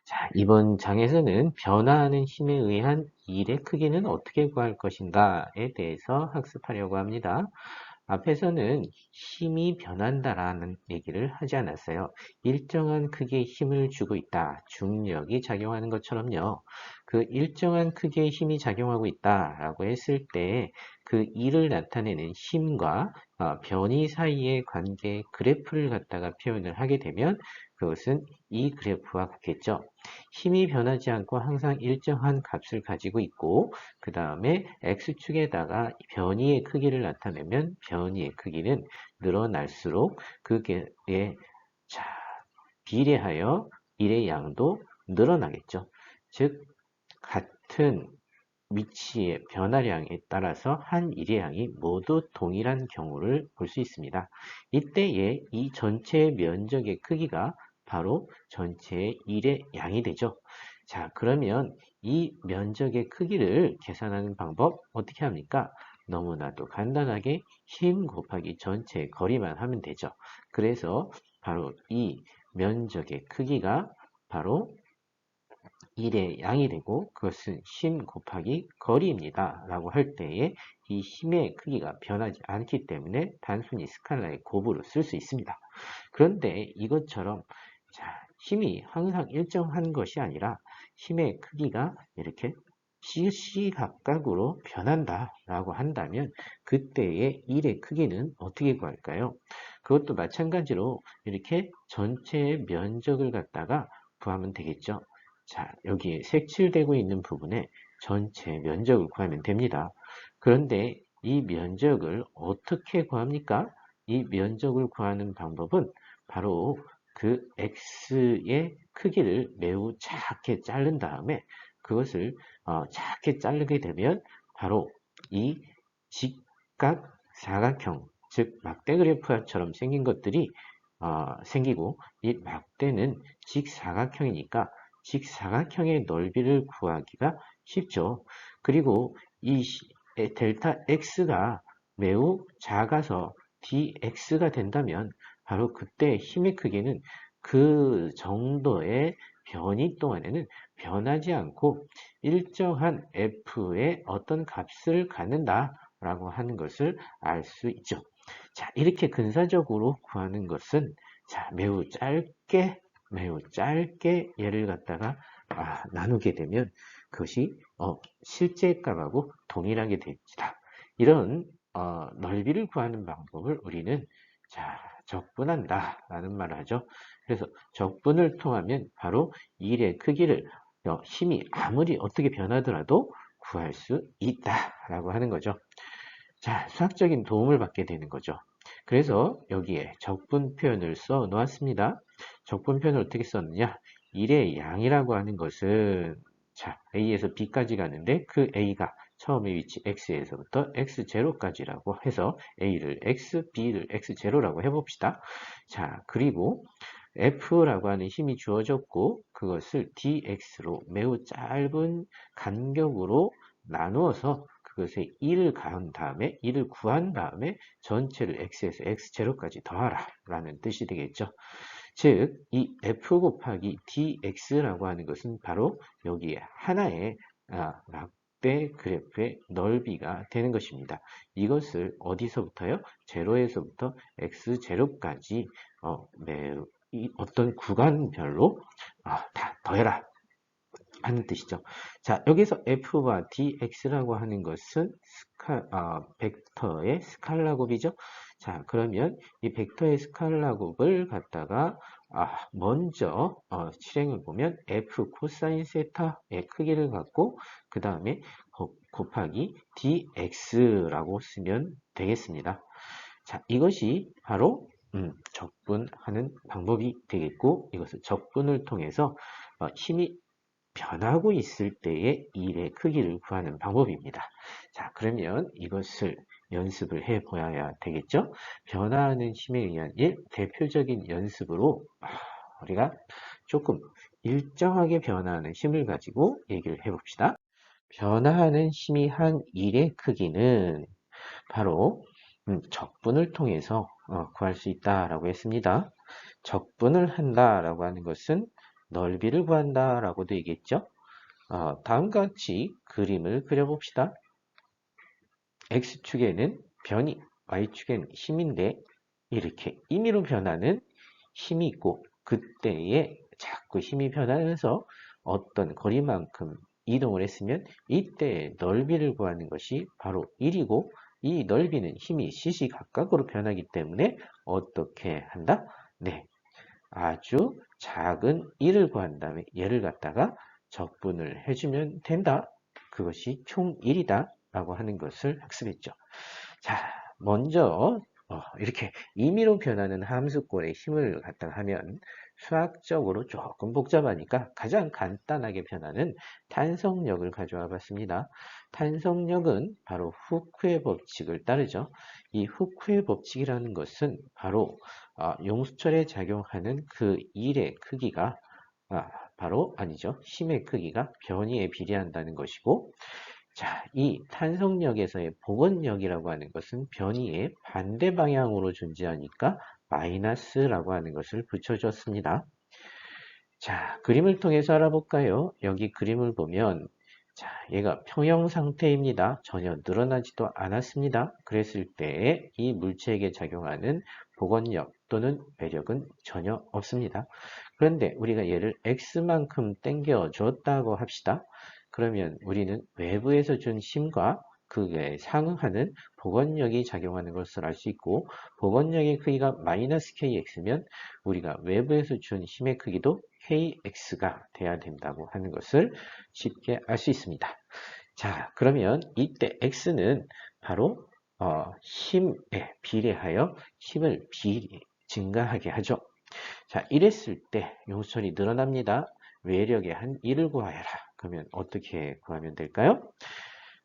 자, 이번 장에서는 변화하는 힘에 의한 일의 크기는 어떻게 구할 것인가에 대해서 학습하려고 합니다. 앞에서는 힘이 변한다라는 얘기를 하지 않았어요. 일정한 크기의 힘을 주고 있다. 중력이 작용하는 것처럼요. 그 일정한 크기의 힘이 작용하고 있다라고 했을 때 그 일을 나타내는 힘과 변이 사이의 관계 그래프를 갖다가 표현을 하게 되면 그것은 이 그래프와 같겠죠. 힘이 변하지 않고 항상 일정한 값을 가지고 있고 그 다음에 x축에다가 변이의 크기를 나타내면 변이의 크기는 늘어날수록 그게 자, 비례하여 일의 양도 늘어나겠죠. 즉 같은 위치의 변화량에 따라서 한 일의 양이 모두 동일한 경우를 볼 수 있습니다. 이때에 이 전체의 면적의 크기가 바로 전체의 일의 양이 되죠. 자, 그러면 이 면적의 크기를 계산하는 방법 어떻게 합니까? 너무나도 간단하게 힘 곱하기 전체의 거리만 하면 되죠. 그래서 바로 이 면적의 크기가 바로 1의 양이 되고 그것은 힘 곱하기 거리입니다. 라고 할 때에 이 힘의 크기가 변하지 않기 때문에 단순히 스칼라의 곱으로 쓸 수 있습니다. 그런데 이것처럼 자, 힘이 항상 일정한 것이 아니라 힘의 크기가 이렇게 시시각각으로 변한다 라고 한다면 그때의 1의 크기는 어떻게 구할까요? 그것도 마찬가지로 이렇게 전체의 면적을 갖다가 구하면 되겠죠. 자, 여기에 색칠되고 있는 부분에 전체 면적을 구하면 됩니다. 그런데 이 면적을 어떻게 구합니까? 이 면적을 구하는 방법은 바로 그 x의 크기를 매우 작게 자른 다음에 그것을 작게 자르게 되면 바로 이 직각 사각형, 즉 막대 그래프처럼 생긴 것들이 생기고 이 막대는 직사각형이니까 직사각형의 넓이를 구하기가 쉽죠. 그리고 이 델타 x가 매우 작아서 dx가 된다면 바로 그때 힘의 크기는 그 정도의 변이 동안에는 변하지 않고 일정한 f의 어떤 값을 갖는다라고 하는 것을 알 수 있죠. 자, 이렇게 근사적으로 구하는 것은 자, 매우 짧게 얘를 갖다가 나누게 되면 그것이 실제 값하고 동일하게 됩니다. 이런 넓이를 구하는 방법을 우리는 자, 적분한다 라는 말을 하죠. 그래서 적분을 통하면 바로 일의 크기를 힘이 아무리 어떻게 변하더라도 구할 수 있다라고 하는 거죠. 자, 수학적인 도움을 받게 되는 거죠. 그래서 여기에 적분 표현을 써 놓았습니다. 적분 표현을 어떻게 썼느냐? 1의 양이라고 하는 것은 자, A에서 B까지 가는데 그 A가 처음의 위치 X에서부터 X0까지라고 해서 A를 X, B를 X0라고 해봅시다. 자, 그리고 F라고 하는 힘이 주어졌고 그것을 dx로 매우 짧은 간격으로 나누어서 그것에 1을 가한 다음에 1을 구한 다음에 전체를 x에서 x0까지 더하라 라는 뜻이 되겠죠. 즉, 이 f 곱하기 dx라고 하는 것은 바로 여기에 하나의 막대 그래프의 넓이가 되는 것입니다. 이것을 어디서부터요? 0에서부터 x0까지 매우 어떤 구간별로 다 더해라 하는 뜻이죠. 자, 여기서 f와 dx라고 하는 것은 벡터의 스칼라곱이죠. 자, 그러면 이 벡터의 스칼라곱을 갖다가 먼저 실행을 보면 f 코사인 세타의 크기를 갖고 그 다음에 곱하기 dx라고 쓰면 되겠습니다. 자, 이것이 바로 적분하는 방법이 되겠고 이것을 적분을 통해서 힘이 변하고 있을 때의 일의 크기를 구하는 방법입니다. 자, 그러면 이것을 연습을 해 보아야 되겠죠? 변화하는 힘에 의한 일, 대표적인 연습으로 우리가 조금 일정하게 변화하는 힘을 가지고 얘기를 해봅시다. 변화하는 힘이 한 일의 크기는 바로 적분을 통해서 구할 수 있다라고 했습니다. 적분을 한다라고 하는 것은 넓이를 구한다 라고도 얘기했죠. 다음과 같이 그림을 그려봅시다. X축에는 변이, Y축에는 힘인데 이렇게 임의로 변하는 힘이 있고 그때에 자꾸 힘이 변하면서 어떤 거리만큼 이동을 했으면 이때의 넓이를 구하는 것이 바로 1이고 이 넓이는 힘이 시시각각으로 변하기 때문에 어떻게 한다? 네, 아주 작은 1을 구한 다음에 얘를 갖다가 적분을 해주면 된다. 그것이 총 1이다 라고 하는 것을 학습했죠. 자, 먼저 이렇게 임의로 변하는 함수꼴의 힘을 갖다가 하면 수학적으로 조금 복잡하니까 가장 간단하게 변하는 탄성력을 가져와 봤습니다. 탄성력은 바로 후크의 법칙을 따르죠. 이 후크의 법칙이라는 것은 바로 용수철에 작용하는 그 일의 크기가 바로 아니죠. 힘의 크기가 변이에 비례한다는 것이고 자, 이 탄성력에서의 복원력이라고 하는 것은 변이의 반대 방향으로 존재하니까 마이너스라고 하는 것을 붙여줬습니다. 자, 그림을 통해서 알아볼까요? 여기 그림을 보면 자, 얘가 평형 상태입니다. 전혀 늘어나지도 않았습니다. 그랬을 때 이 물체에게 작용하는 복원력 또는 매력은 전혀 없습니다. 그런데 우리가 얘를 x만큼 당겨 줬다고 합시다. 그러면 우리는 외부에서 준 힘과 그에 상응하는 복원력이 작용하는 것을 알 수 있고 복원력의 크기가 마이너스 kx면 우리가 외부에서 준 힘의 크기도 kx가 돼야 된다고 하는 것을 쉽게 알 수 있습니다. 자, 그러면 이때 x는 바로 힘에 비례하여 힘을 증가하게 하죠. 자, 이랬을 때 용수철이 늘어납니다. 외력의 한 1을 구하여라. 그러면 어떻게 구하면 될까요?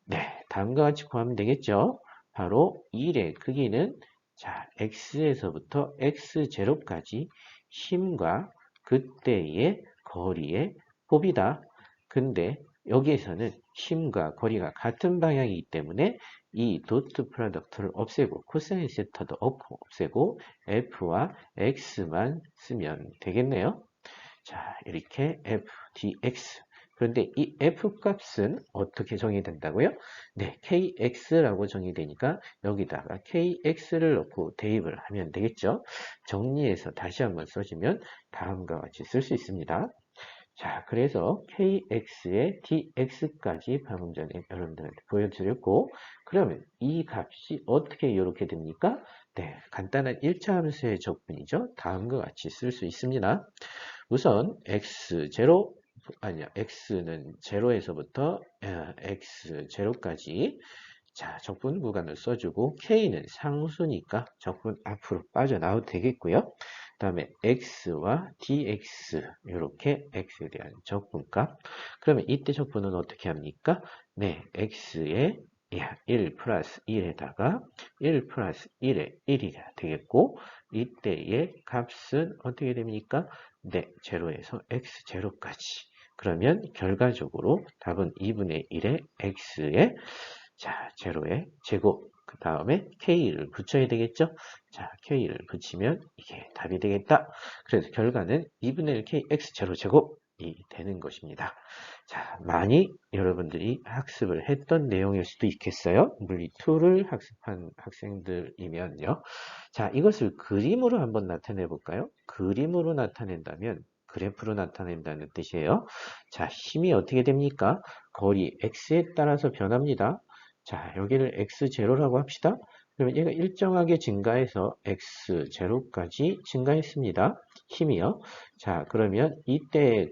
네, 다음과 같이 구하면 되겠죠. 바로 1의 크기는 자, x에서부터 x0까지 힘과 그때의 거리의 곱이다. 근데 여기에서는 힘과 거리가 같은 방향이기 때문에 이 도트 프로덕트를 없애고 코사인 세타도 없애고 f와 x만 쓰면 되겠네요. 자, 이렇게 f dx. 그런데 이 f 값은 어떻게 정의된다고요? 네, kx라고 정의되니까 여기다가 kx를 넣고 대입을 하면 되겠죠. 정리해서 다시 한번 써주면 다음과 같이 쓸 수 있습니다. 자, 그래서 kx의 dx까지 방금 전에 여러분들한테 보여드렸고 그러면 이 값이 어떻게 이렇게 됩니까? 네, 간단한 1차 함수의 적분이죠. 다음과 같이 쓸 수 있습니다. 우선 x0 아니야 x는 0에서부터 x0까지 자 적분 구간을 써주고 k는 상수니까 적분 앞으로 빠져나와도 되겠고요. 그 다음에 x와 dx 이렇게 x에 대한 적분값 그러면 이때 적분은 어떻게 합니까? 네, x에 1 플러스 1에다가 1 플러스 1에 1이 되겠고 이때의 값은 어떻게 됩니까? 네, 0에서 x0까지. 그러면 결과적으로 답은 2분의 1의 x의 자, 0의 제곱. 그 다음에 k를 붙여야 되겠죠? 자, k를 붙이면 이게 답이 되겠다. 그래서 결과는 2분의 1 k x0 제곱이 되는 것입니다. 자, 많이 여러분들이 학습을 했던 내용일 수도 있겠어요. 물리2를 학습한 학생들이면요. 자, 이것을 그림으로 한번 나타내 볼까요? 그림으로 나타낸다면 그래프로 나타낸다는 뜻이에요. 자, 힘이 어떻게 됩니까? 거리 x에 따라서 변합니다. 자, 여기를 x0라고 합시다. 그러면 얘가 일정하게 증가해서 x0까지 증가했습니다. 힘이요. 자, 그러면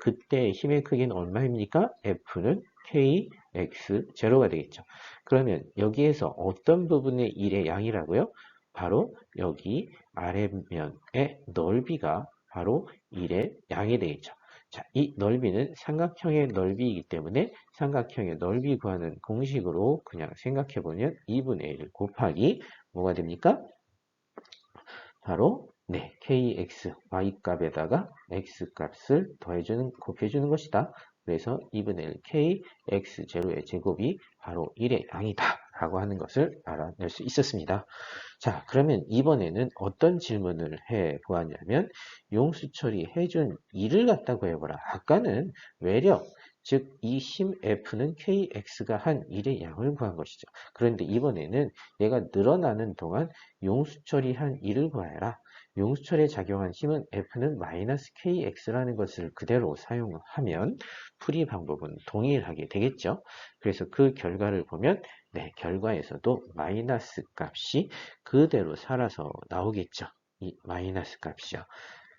그때 힘의 크기는 얼마입니까? F는 kx0가 되겠죠. 그러면 여기에서 어떤 부분의 1의 양이라고요? 바로 여기 아래면의 넓이가 바로 1의 양이 되겠죠. 자, 이 넓이는 삼각형의 넓이이기 때문에 삼각형의 넓이 구하는 공식으로 그냥 생각해보면 2분의 1 곱하기 뭐가 됩니까? 바로 네, kx, y값에다가 x값을 곱해주는 것이다. 그래서 2분의 1 k x0의 제곱이 바로 1의 양이다. 라고 하는 것을 알아낼 수 있었습니다. 자, 그러면 이번에는 어떤 질문을 해 보았냐면 용수 처리해준 일을 갖다고 해보라. 아까는 외력, 즉 이 힘 F는 KX가 한 일의 양을 구한 것이죠. 그런데 이번에는 얘가 늘어나는 동안 용수 처리한 일을 구하여라. 용수 처리에 작용한 힘은 F는 마이너스 KX라는 것을 그대로 사용하면 풀이 방법은 동일하게 되겠죠. 그래서 그 결과를 보면 네, 결과에서도 마이너스 값이 그대로 살아서 나오겠죠. 이 마이너스 값이요.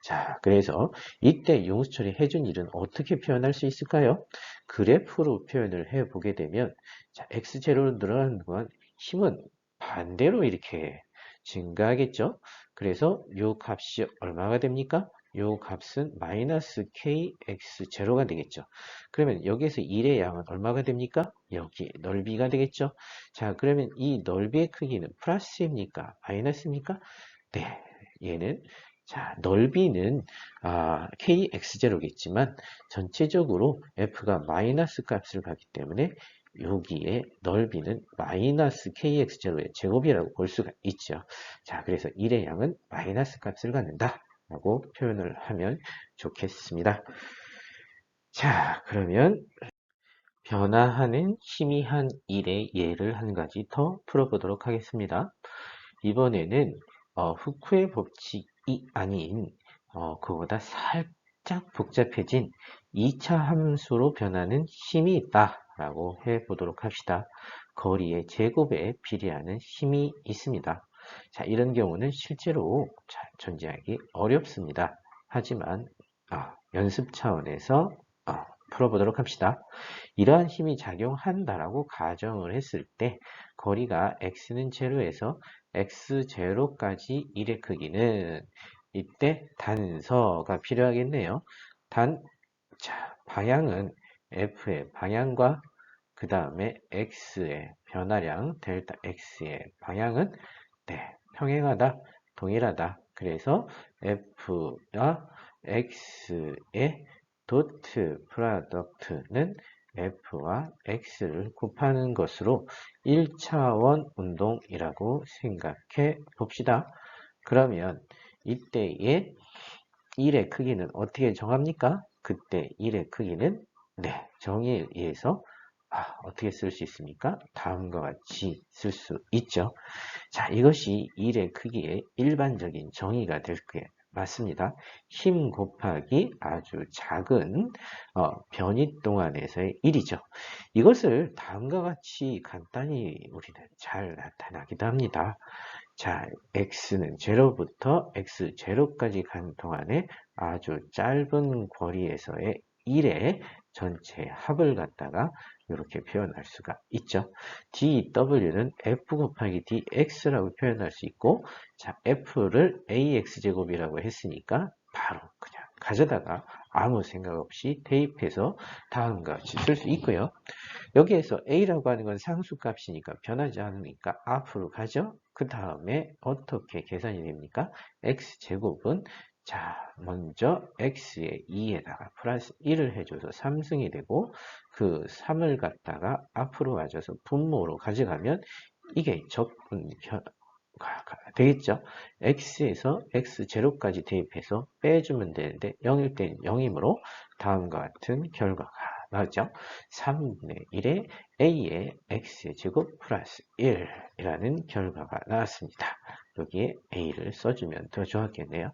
자, 그래서 이때 용수 처리 해준 일은 어떻게 표현할 수 있을까요? 그래프로 표현을 해보게 되면 자, x0로 늘어나는 동안 힘은 반대로 이렇게 증가하겠죠? 그래서 요 값이 얼마가 됩니까? 요 값은 마이너스 kx0가 되겠죠. 그러면 여기에서 1의 양은 얼마가 됩니까? 여기 넓이가 되겠죠. 자, 그러면 이 넓이의 크기는 플러스입니까? 마이너스입니까? 네, 얘는 자, 넓이는 kx0겠지만 전체적으로 f가 마이너스 값을 갖기 때문에 여기에 넓이는 마이너스 kx0의 제곱이라고 볼 수가 있죠. 자, 그래서 1의 양은 마이너스 값을 갖는다 라고 표현을 하면 좋겠습니다. 자, 그러면 변화하는 희미한 일의 예를 한 가지 더 풀어보도록 하겠습니다. 이번에는 후쿠의 법칙이 아닌 그보다 살짝 복잡해진 2차 함수로 변하는 힘이 있다라고 해보도록 합시다. 거리의 제곱에 비례하는 힘이 있습니다. 자, 이런 경우는 실제로 존재하기 어렵습니다. 하지만 연습 차원에서 풀어보도록 합시다. 이러한 힘이 작용한다라고 가정을 했을 때 거리가 x는 제로에서 x0까지 1의 크기는 이때 단서가 필요하겠네요. 자, 방향은 f의 방향과 그 다음에 x의 변화량 델타 x의 방향은 네, 평행하다, 동일하다. 그래서 f와 x의 도트 프로덕트는 f와 x를 곱하는 것으로 1차원 운동이라고 생각해 봅시다. 그러면 이때의 1의 크기는 어떻게 정합니까? 그때 1의 크기는 네, 정의에 의해서 어떻게 쓸 수 있습니까? 다음과 같이 쓸 수 있죠. 자, 이것이 1의 크기의 일반적인 정의가 될 거예요. 맞습니다. 힘 곱하기 아주 작은 변이 동안에서의 1이죠. 이것을 다음과 같이 간단히 우리는 잘 나타나기도 합니다. 자, x는 0부터 x0까지 간 동안에 아주 짧은 거리에서의 1의 전체 합을 갖다가 이렇게 표현할 수가 있죠. dw는 f 곱하기 dx라고 표현할 수 있고, 자, f를 ax제곱이라고 했으니까 바로 그냥 가져다가 아무 생각 없이 대입해서 다음과 같이 쓸 수 있고요. 여기에서 a라고 하는 건 상수값이니까 변하지 않으니까 앞으로 가죠. 그 다음에 어떻게 계산이 됩니까? x제곱은 자, 먼저 x의 2에다가 플러스 1을 해줘서 3승이 되고 그 3을 갖다가 앞으로 가져서 분모로 가져가면 이게 적분 되겠죠. x에서 x0까지 대입해서 빼주면 되는데 0일 때는 0이므로 다음과 같은 결과가 나오죠. 3분의 1의 a의 x의 제곱 플러스 1이라는 결과가 나왔습니다. 여기에 a를 써주면 더 좋았겠네요.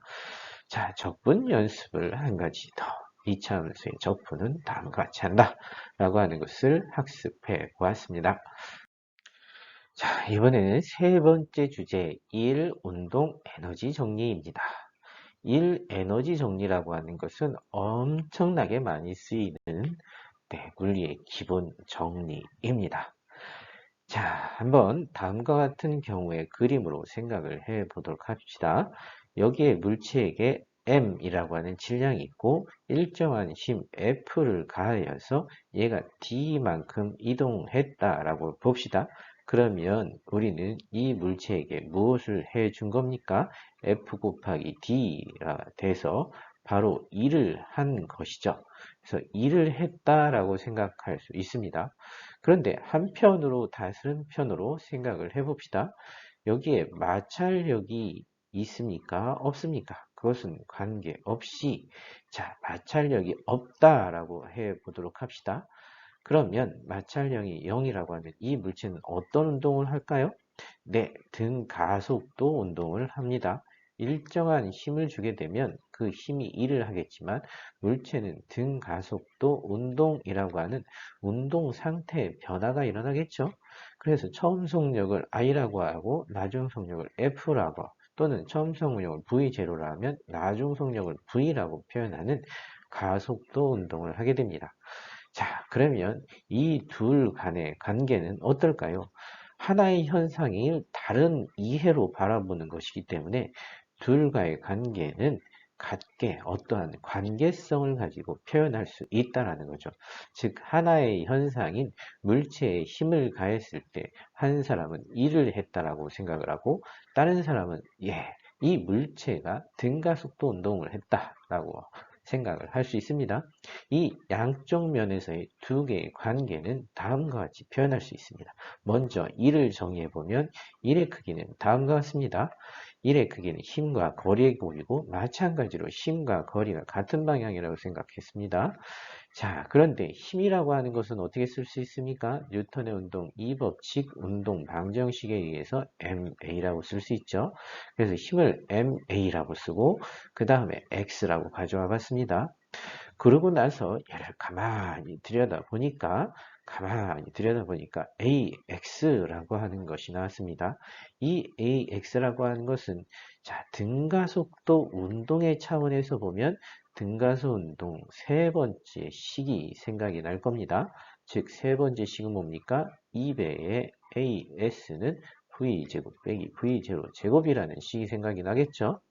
자, 적분 연습을 한 가지 더. 2차 함수의 적분은 다음과 같이 한다 라고 하는 것을 학습해 보았습니다. 자, 이번에는 세 번째 주제, 일, 운동, 에너지 정리입니다. 일, 에너지 정리라고 하는 것은 엄청나게 많이 쓰이는 물리의 기본 정리입니다. 자, 한번 다음과 같은 경우의 그림으로 생각을 해 보도록 합시다. 여기에 물체에게 M이라고 하는 질량이 있고 일정한 힘 F를 가하여서 얘가 D만큼 이동했다라고 봅시다. 그러면 우리는 이 물체에게 무엇을 해 준 겁니까? F 곱하기 D가 돼서 바로 일을 한 것이죠. 그래서 일을 했다라고 생각할 수 있습니다. 그런데 한편으로 다른 편으로 생각을 해봅시다. 여기에 마찰력이 있습니까? 없습니까? 그것은 관계없이 자, 마찰력이 없다라고 해보도록 합시다. 그러면 마찰력이 0이라고 하면 이 물체는 어떤 운동을 할까요? 네, 등가속도 운동을 합니다. 일정한 힘을 주게 되면 그 힘이 일을 하겠지만 물체는 등가속도 운동이라고 하는 운동 상태의 변화가 일어나겠죠. 그래서 처음 속력을 I라고 하고 나중 속력을 F라고 또는 처음 속력을 V0로 하면 나중 속력을 V라고 표현하는 가속도 운동을 하게 됩니다. 자, 그러면 이 둘 간의 관계는 어떨까요? 하나의 현상이 다른 이해로 바라보는 것이기 때문에 둘과의 관계는 같게 어떠한 관계성을 가지고 표현할 수 있다는 거죠. 즉, 하나의 현상인 물체에 힘을 가했을 때 한 사람은 일을 했다라고 생각을 하고 다른 사람은 이 물체가 등가속도 운동을 했다라고 생각을 할 수 있습니다. 이 양쪽 면에서의 두 개의 관계는 다음과 같이 표현할 수 있습니다. 먼저 1을 정의해보면 1의 크기는 다음과 같습니다. 1의 크기는 힘과 거리의 곱이고 마찬가지로 힘과 거리가 같은 방향이라고 생각했습니다. 자, 그런데 힘이라고 하는 것은 어떻게 쓸 수 있습니까? 뉴턴의 운동 2법칙 운동 방정식에 의해서 ma라고 쓸 수 있죠. 그래서 힘을 ma라고 쓰고 그 다음에 x라고 가져와 봤습니다. 그러고 나서 얘를 가만히 들여다보니까 AX라고 하는 것이 나왔습니다. 이 AX라고 하는 것은 자, 등가속도 운동의 차원에서 보면 등가속 운동 세 번째 식이 생각이 날 겁니다. 즉, 세 번째 식은 뭡니까? 2배의 AS는 V제곱 빼기 V0 제곱이라는 식이 생각이 나겠죠?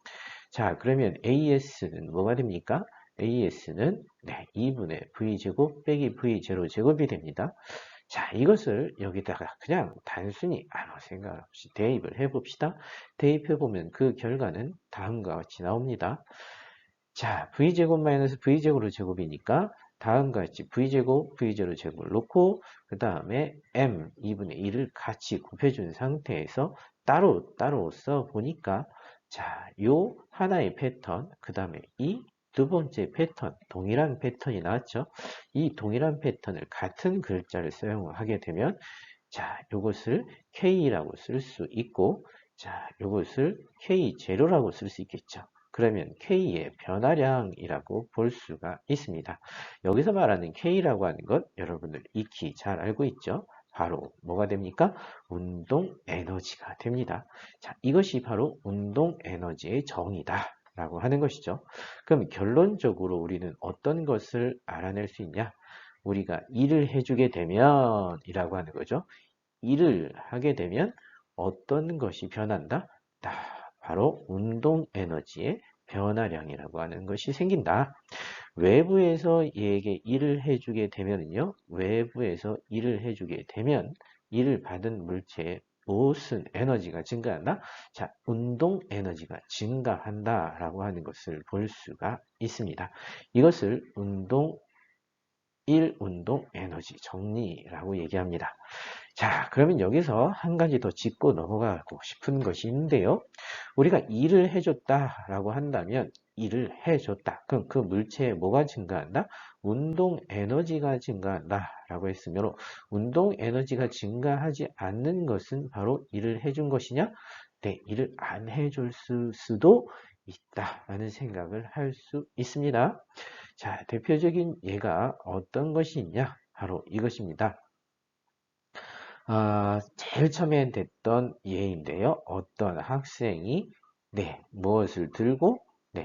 자, 그러면 AS는 뭐가 됩니까? AS는 2분의 V제곱 빼기 V0 제곱이 됩니다. 자, 이것을 여기다가 그냥 단순히 아무 생각 없이 대입을 해봅시다. 대입해보면 그 결과는 다음과 같이 나옵니다. 자, V제곱 마이너스 V제곱으로 제곱이니까 다음과 같이 V제곱, V0 제곱을 놓고 그 다음에 M 2분의 1을 같이 곱해준 상태에서 따로 써보니까 자, 요 하나의 패턴, 그 다음에 이 두 번째 패턴, 동일한 패턴이 나왔죠. 이 동일한 패턴을 같은 글자를 사용하게 되면 자, 요것을 K라고 쓸 수 있고 자, 요것을 K0라고 쓸 수 있겠죠. 그러면 K의 변화량이라고 볼 수가 있습니다. 여기서 말하는 K라고 하는 것 여러분들 익히 잘 알고 있죠? 바로 뭐가 됩니까? 운동 에너지가 됩니다. 자, 이것이 바로 운동 에너지의 정의다 라고 하는 것이죠. 그럼 결론적으로 우리는 어떤 것을 알아낼 수 있냐? 우리가 일을 해주게 되면 이라고 하는 거죠. 일을 하게 되면 어떤 것이 변한다? 바로 운동 에너지의 변화량이라고 하는 것이 생긴다. 외부에서 얘에게 일을 해주게 되면요. 외부에서 일을 해주게 되면 일을 받은 물체에 무슨 에너지가 증가한다? 자, 운동 에너지가 증가한다라고 하는 것을 볼 수가 있습니다. 이것을 운동 1운동 에너지 정리라고 얘기합니다. 자, 그러면 여기서 한 가지 더 짚고 넘어가고 싶은 것이 있는데요. 우리가 일을 해줬다라고 한다면 일을 해줬다. 그럼 그 물체에 뭐가 증가한다? 운동 에너지가 증가한다라고 했으므로 운동 에너지가 증가하지 않는 것은 바로 일을 해준 것이냐? 네, 일을 안 해줄 수도 있다라는 생각을 할 수 있습니다. 자, 대표적인 예가 어떤 것이 있냐? 바로 이것입니다. 제일 처음에 됐던 예인데요. 어떤 학생이 무엇을 들고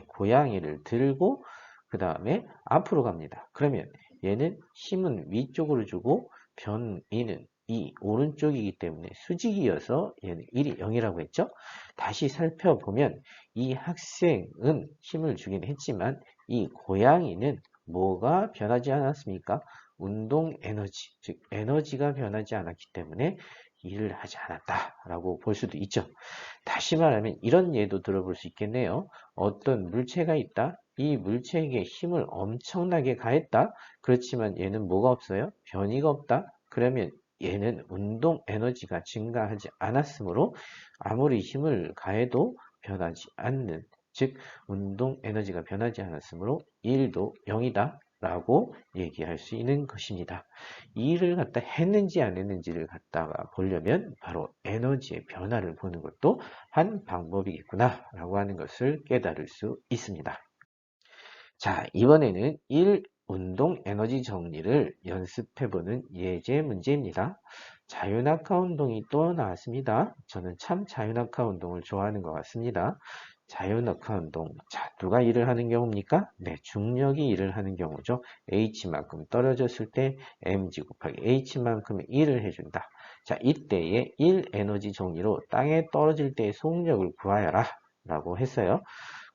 고양이를 들고 그 다음에 앞으로 갑니다. 그러면 얘는 힘은 위쪽으로 주고 변이는 이 오른쪽이기 때문에 수직이어서 얘는 1이 0이라고 했죠. 다시 살펴보면 이 학생은 힘을 주긴 했지만 이 고양이는 뭐가 변하지 않았습니까? 운동 에너지, 즉 에너지가 변하지 않았기 때문에 일을 하지 않았다라고 볼 수도 있죠. 다시 말하면 이런 예도 들어볼 수 있겠네요. 어떤 물체가 있다. 이 물체에게 힘을 엄청나게 가했다. 그렇지만 얘는 뭐가 없어요? 변이가 없다. 그러면 얘는 운동 에너지가 증가하지 않았으므로 아무리 힘을 가해도 변하지 않는, 즉 운동 에너지가 변하지 않았으므로 1도 0이다 라고 얘기할 수 있는 것입니다. 이 일을 갖다 했는지 안 했는지를 갖다가 보려면 바로 에너지의 변화를 보는 것도 한 방법이겠구나 라고 하는 것을 깨달을 수 있습니다. 자, 이번에는 1 운동 에너지 정리를 연습해보는 예제 문제입니다. 자유낙하 운동이 또 나왔습니다. 저는 참 자유낙하 운동을 좋아하는 것 같습니다. 자유낙하 운동. 자, 누가 일을 하는 경우입니까? 네, 중력이 일을 하는 경우죠. H만큼 떨어졌을 때 mg 곱하기 H만큼의 일을 해준다. 자, 이때의 1 에너지 정리로 땅에 떨어질 때의 속력을 구하여라 라고 했어요.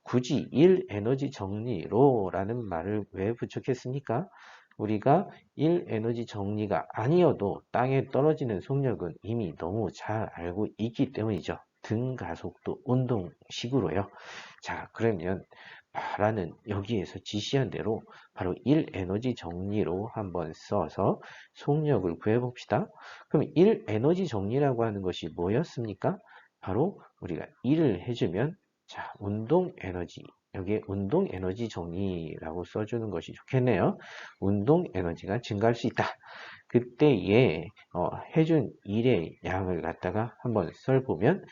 굳이 1 에너지 정리로 라는 말을 왜 부족했습니까? 우리가 1 에너지 정리가 아니어도 땅에 떨어지는 속력은 이미 너무 잘 알고 있기 때문이죠. 등가속도 운동식으로요. 자, 그러면 말하는 여기에서 지시한 대로 바로 1 에너지 정리로 한번 써서 속력을 구해봅시다. 그럼 1 에너지 정리라고 하는 것이 뭐였습니까? 바로 우리가 1을 해주면 자, 운동 에너지. 여기에 운동 에너지 정리라고 써주는 것이 좋겠네요. 운동 에너지가 증가할 수 있다. 그때에 해준 일의 양을 갖다가 한번 써보면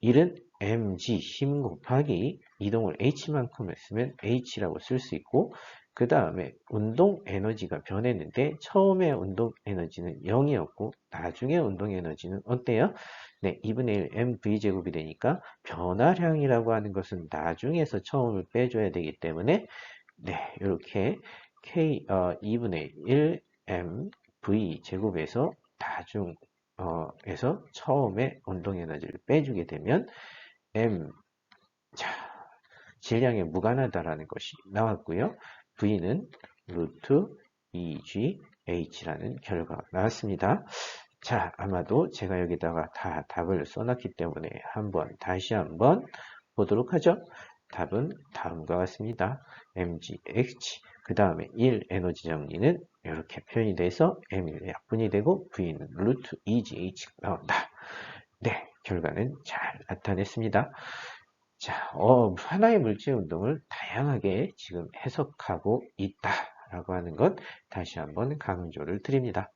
1은 mg 힘 곱하기 이동을 h만큼 했으면 h라고 쓸 수 있고 그 다음에 운동 에너지가 변했는데 처음에 운동 에너지는 0이었고 나중에 운동 에너지는 어때요? 네, 2분의 1 mv제곱이 되니까 변화량이라고 하는 것은 나중에서 처음을 빼줘야 되기 때문에 네, 이렇게 k 2분의 1 mv 제곱에서 나중에서 처음에 운동 에너지를 빼주게 되면 m 자 질량에 무관하다라는 것이 나왔고요. v는 루트 2g h라는 결과가 나왔습니다. 자, 아마도 제가 여기다가 다 답을 써놨기 때문에 다시 한번 보도록 하죠. 답은 다음과 같습니다. mgh 그 다음에 1 에너지 정리는 이렇게 표현이 돼서 m이 약분이 되고 v는 루트 2gh가 나온다. 네, 결과는 잘 나타냈습니다. 자, 하나의 물질 운동을 다양하게 지금 해석하고 있다라고 하는 것 다시 한번 강조를 드립니다.